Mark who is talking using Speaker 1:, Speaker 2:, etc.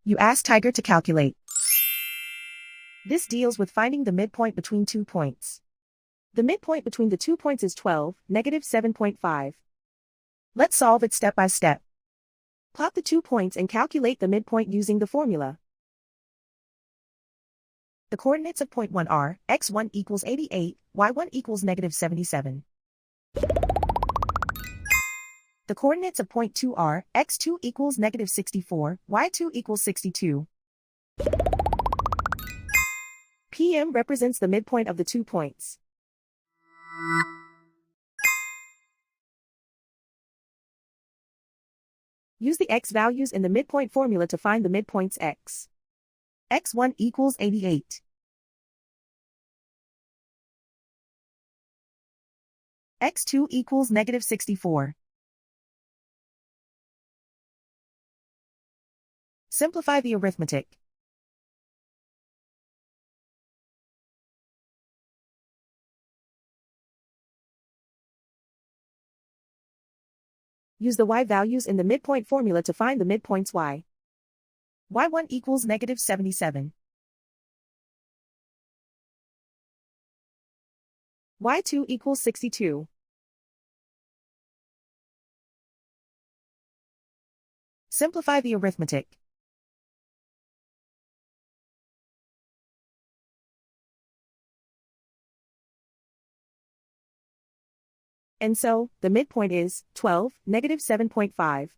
Speaker 1: You ask Tiger to calculate. This deals with finding the midpoint between 2 points. The midpoint between the 2 points is 12, negative 7.5. Let's solve it step by step. Plot the 2 points and calculate the midpoint using the formula. The coordinates of point 1 are, x1 equals 88, y1 equals negative 77. The coordinates of point 2 are, x2 equals negative 64, y2 equals 62. PM represents the midpoint of the 2 points. Use the x values in the midpoint formula to find the midpoints x. x1 equals 88. x2 equals negative 64. Simplify the arithmetic. Use the y values in the midpoint formula to find the midpoints y. y1 equals negative 77. y2 equals 62. Simplify the arithmetic. And so, the midpoint is 12, negative 7.5.